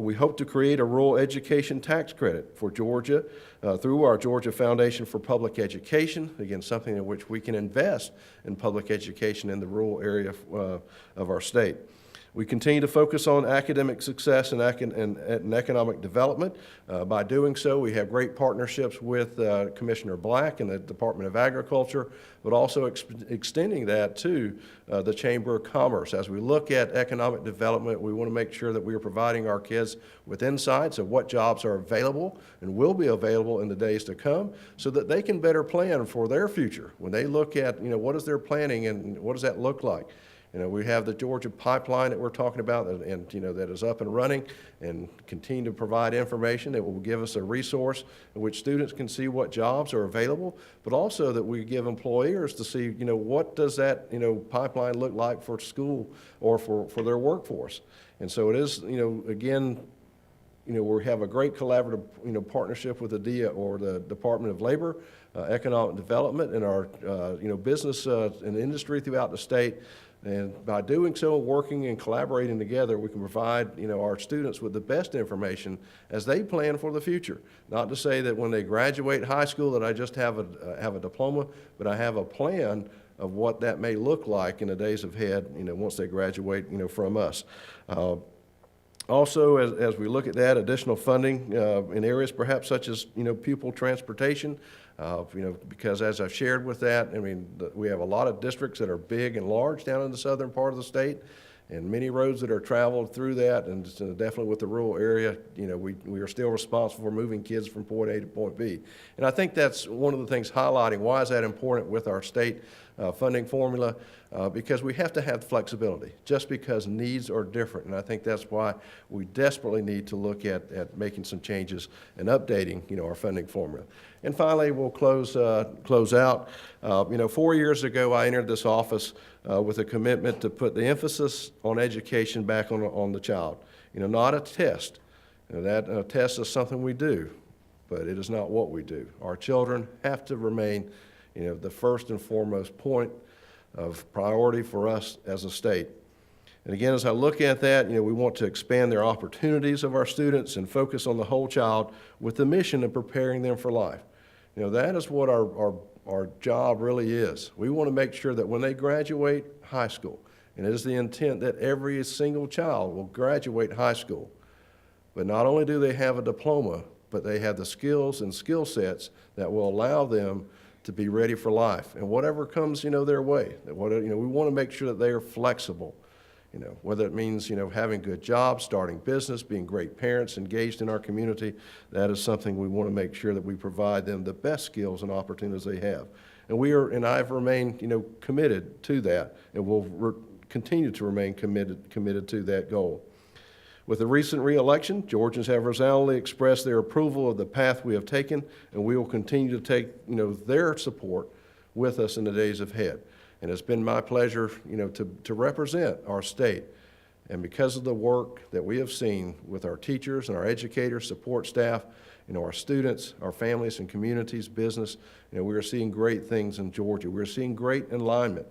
Speaker 9: we hope to create a rural education tax credit for Georgia through our Georgia Foundation for Public Education. Again, something in which we can invest in public education in the rural area of our state. We continue to focus on academic success and economic development. By doing so, we have great partnerships with Commissioner Black and the Department of Agriculture, but also extending that to the Chamber of Commerce. As we look at economic development, we want to make sure that we are providing our kids with insights of what jobs are available and will be available in the days to come so that they can better plan for their future. When they look at, what is their planning and what does that look like? We have the Georgia pipeline that we're talking about and that is up and running and continue to provide information that will give us a resource in which students can see what jobs are available, but also that we give employers to see, what does that, pipeline look like for school or for their workforce. And so it is, again, we have a great collaborative, partnership with the DIA or the Department of Labor, Economic Development, and our, business and industry throughout the state. And by doing so, working and collaborating together, we can provide, our students with the best information as they plan for the future. Not to say that when they graduate high school that I just have a diploma, but I have a plan of what that may look like in the days ahead, once they graduate, from us. Also, as we look at that, additional funding in areas perhaps such as, pupil transportation, because as I've shared with that, we have a lot of districts that are big and large down in the southern part of the state, and many roads that are traveled through that, and definitely with the rural area, we are still responsible for moving kids from point A to point B. And I think that's one of the things highlighting why is that important with our state funding formula, because we have to have flexibility, just because needs are different. And I think that's why we desperately need to look at making some changes and updating, our funding formula. And finally, we'll close out. 4 years ago, I entered this office with a commitment to put the emphasis on education back on the child. Not a test. That test is something we do, but it is not what we do. Our children have to remain, the first and foremost point of priority for us as a state. And again, as I look at that, we want to expand their opportunities of our students and focus on the whole child with the mission of preparing them for life. That is what our job really is. We want to make sure that when they graduate high school, and it is the intent that every single child will graduate high school, but not only do they have a diploma, but they have the skills and skill sets that will allow them to be ready for life and whatever comes, their way. We want to make sure that they are flexible, whether it means, having good jobs, starting business, being great parents, engaged in our community. That is something we want to make sure that we provide them the best skills and opportunities they have. And I've remained, committed to that, and will continue to remain committed to that goal. With the recent re-election, Georgians have resoundingly expressed their approval of the path we have taken, and we will continue to take, their support with us in the days ahead. And it's been my pleasure, to represent our state. And because of the work that we have seen with our teachers and our educators, support staff, our students, our families and communities, business, we are seeing great things in Georgia. We're seeing great alignment.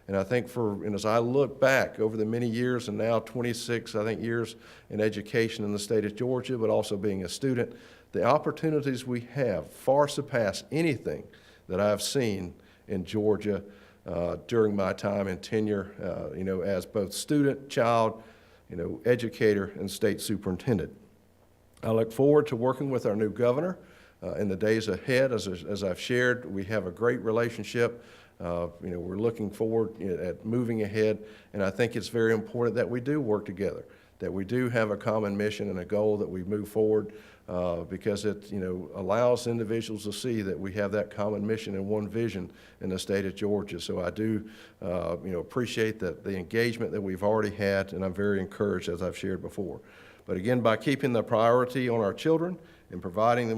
Speaker 9: And I think and as I look back over the many years, and now 26, years in education in the state of Georgia, but also being a student, the opportunities we have far surpass anything that I've seen in Georgia during my time and tenure, as both student, child, educator, and state superintendent. I look forward to working with our new governor in the days ahead. As I've shared, we have a great relationship. We're looking forward at moving ahead, and I think it's very important that we do work together, that we do have a common mission and a goal that we move forward, because it allows individuals to see that we have that common mission and one vision in the state of Georgia. So I do appreciate the engagement that we've already had, and I'm very encouraged, as I've shared before. But again, by keeping the priority on our children and providing them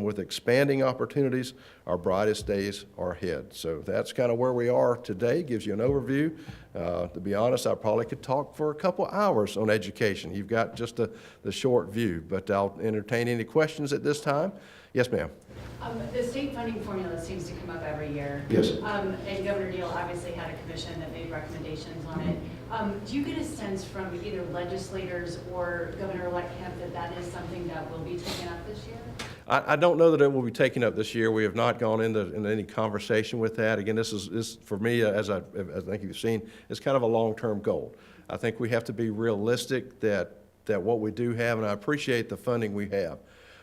Speaker 9: with expanding opportunities, our brightest days are ahead. So that's kind of where we are today. Gives you an overview. To be honest, I probably could talk for a couple hours on education. You've got just the short view, but I'll entertain any questions at this time. Yes, ma'am.
Speaker 10: The state funding formula seems to come up every year.
Speaker 9: Yes.
Speaker 10: And Governor Deal obviously had a commission that made recommendations on it. Do you get a sense from either legislators or Governor-elect Kemp that is something that will be taken up this year?
Speaker 9: I don't know that it will be taken up this year. We have not gone into any conversation with that. Again, this for me, as I think you've seen, is kind of a long-term goal. I think we have to be realistic that what we do have, and I appreciate the funding we have,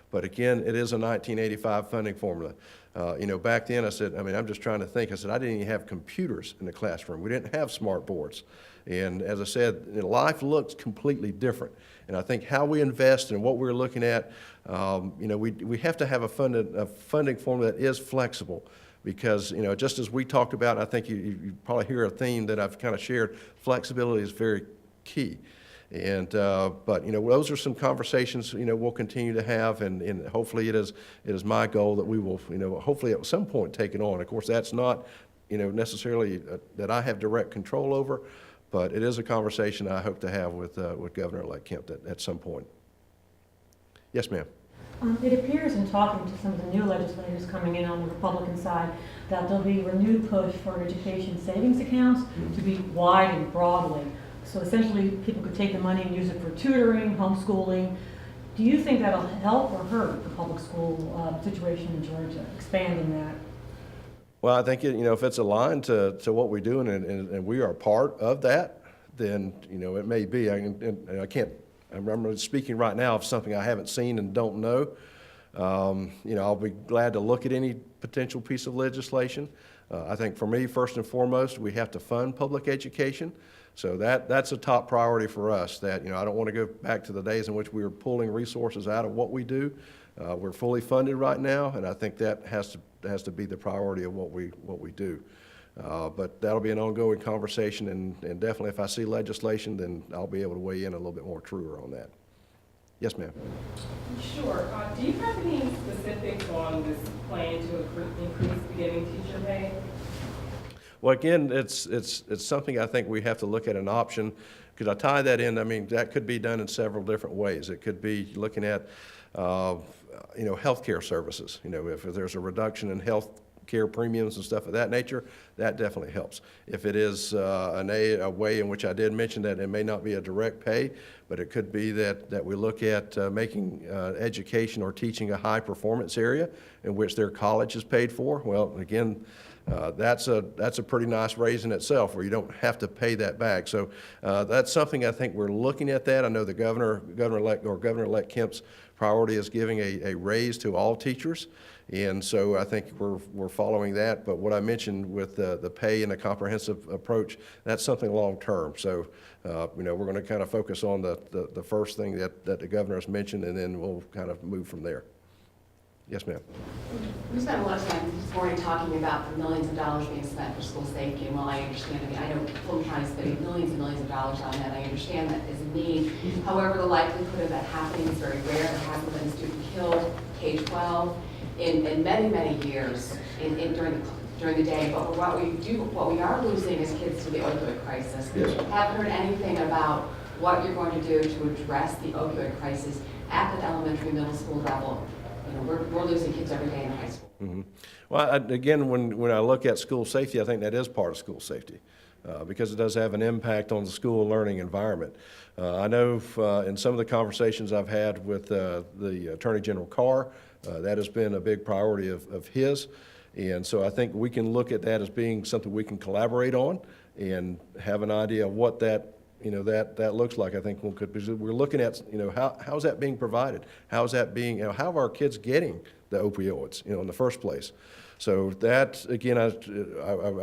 Speaker 9: but again, it is a 1985 funding formula. Back then I said, I'm just trying to think. I said, I didn't even have computers in the classroom. We didn't have smart boards. And as I said, life looks completely different. And I think how we invest and what we're looking at, we have to have a funding formula that is flexible, because, just as we talked about, I think you probably hear a theme that I've kind of shared, flexibility is very key. And, but those are some conversations, we'll continue to have, and hopefully it is my goal that we will, hopefully at some point take it on. Of course, that's not, necessarily that I have direct control over, but it is a conversation I hope to have with Governor-elect Kemp at some point. Yes, ma'am.
Speaker 11: It appears in talking to some of the new legislators coming in on the Republican side that there'll be a renewed push for education savings accounts to be widened broadly. So essentially, people could take the money and use it for tutoring, homeschooling. Do you think that'll help or hurt the public school situation in Georgia, expanding that?
Speaker 9: Well, I think if it's aligned to what we do and we are part of that, then it may be. I can't. I'm speaking right now of something I haven't seen and don't know. I'll be glad to look at any potential piece of legislation. I think for me, first and foremost, we have to fund public education. So that's a top priority for us. That I don't want to go back to the days in which we were pulling resources out of what we do. We're fully funded right now, and I think that has to be the priority of what we do. But that'll be an ongoing conversation, and definitely if I see legislation, then I'll be able to weigh in a little bit more truer on that. Yes, ma'am.
Speaker 12: Sure. Do you have any specifics on this plan to increase beginning teacher pay?
Speaker 9: Well, again, it's something I think we have to look at an option, because I tie that in. That could be done in several different ways. It could be looking at, healthcare services. If there's a reduction in health care premiums and stuff of that nature, that definitely helps. If it is a way in which I did mention that it may not be a direct pay, but it could be that we look at making education or teaching a high performance area in which their college is paid for. Well, again, that's a pretty nice raise in itself, where you don't have to pay that back. So that's something I think we're looking at. That I know the Governor-elect Kemp's priority is giving a raise to all teachers, and so I think we're following that. But what I mentioned with the pay and the comprehensive approach, that's something long term. So we're going to kind of focus on the first thing that the governor has mentioned, and then we'll kind of move from there. Yes, ma'am.
Speaker 8: We spent a lot of time this morning talking about the millions of dollars being spent for school safety, and while I understand, I know Fulton County is spending millions and millions of dollars on that, I understand that is a need. However, the likelihood of that happening is very rare. There hasn't been a student killed, K-12, in many, many years during the day. But what we are losing is kids to the opioid crisis.
Speaker 9: Yes.
Speaker 8: Haven't heard anything about what you're going to do to address the opioid crisis at the elementary, middle school level. You know, we're losing kids every day in high school.
Speaker 9: Mm-hmm. Well, again, when I look at school safety, I think that is part of school safety because it does have an impact on the school learning environment. I know in some of the conversations I've had with the Attorney General Carr, that has been a big priority of his. And so I think we can look at that as being something we can collaborate on and have an idea of what that that looks like. I think because we're looking at, how's that being provided? How's that being, how are our kids getting the opioids, in the first place? So that, again, I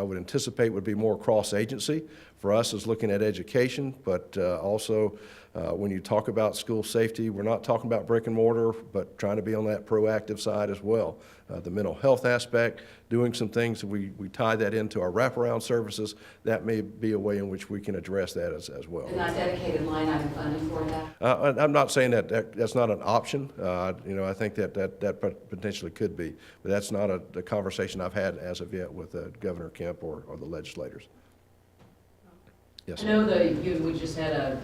Speaker 9: would anticipate would be more cross-agency. For us is looking at education, but also when you talk about school safety, we're not talking about brick and mortar, but trying to be on that proactive side as well. The mental health aspect, doing some things, we tie that into our wraparound services. That may be a way in which we can address that as well.
Speaker 8: And not dedicated line item funding for that?
Speaker 9: I'm not saying that's not an option. I think that potentially could be, but that's not a conversation I've had as of yet with Governor Kemp or the legislators. Yes.
Speaker 13: I know that we just had a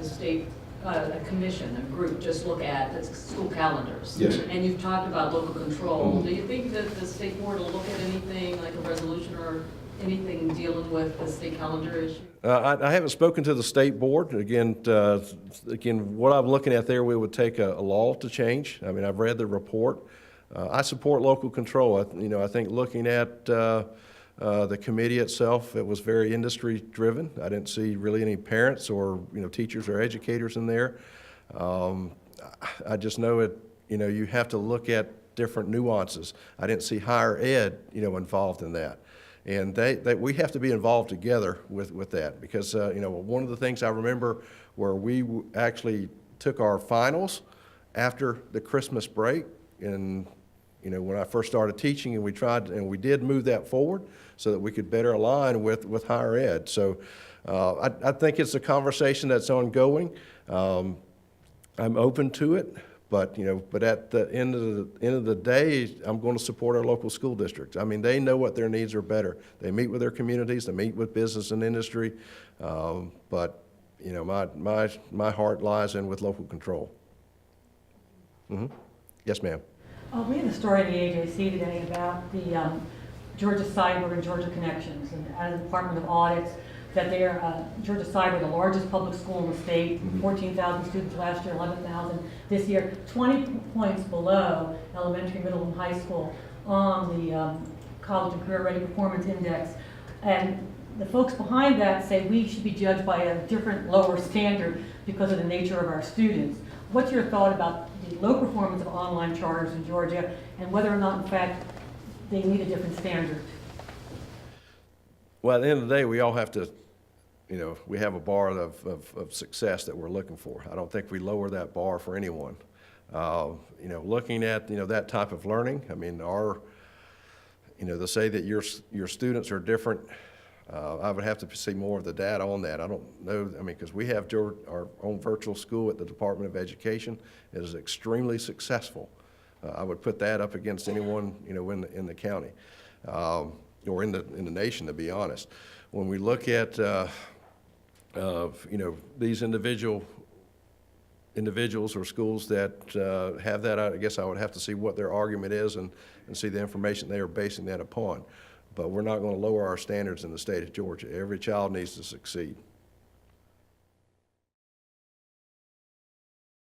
Speaker 13: state a commission, a group, just look at the school calendars.
Speaker 9: Yes.
Speaker 13: And you've talked about local control. Do you think that the state board will look at anything like a resolution or anything dealing with the state calendar issue?
Speaker 9: I haven't spoken to the state board. Again, what I'm looking at there, we would take a law to change. I mean, I've read the report. I support local control. I think looking at the committee itself, it was very industry driven. I didn't see really any parents or teachers or educators in there. I just know it. You have to look at different nuances. I didn't see higher ed involved in that, and we have to be involved together with that because one of the things I remember where we actually took our finals after the Christmas break and. When I first started teaching, and we did move that forward so that we could better align with higher ed. So I think it's a conversation that's ongoing. I'm open to it, but at the end of the day, I'm going to support our local school districts. I mean, they know what their needs are better. They meet with their communities, they meet with business and industry, but my heart lies in with local control. Mm-hmm. Yes, ma'am.
Speaker 11: We had a story in the AJC today about the Georgia Cyber and Georgia Connections, and out of the Department of Audits, that they're Georgia Cyber, the largest public school in the state, 14,000 students last year, 11,000 this year, 20 points below elementary, middle, and high school on the College and Career Ready Performance Index. And the folks behind that say we should be judged by a different, lower standard because of the nature of our students. What's your thought about the low performance of online charters in Georgia and whether or not, in fact, they need a different standard?
Speaker 9: Well, at the end of the day, we all have to, we have a bar of success that we're looking for. I don't think we lower that bar for anyone. Looking at, that type of learning, I mean, to say that your students are different, I would have to see more of the data on that. I don't know, because we have our own virtual school at the Department of Education. It is extremely successful. I would put that up against anyone, in the county, or in the nation, to be honest. When we look at, these individuals or schools that have that, I guess I would have to see what their argument is and see the information they are basing that upon. But we're not going to lower our standards in the state of Georgia. Every child needs to succeed.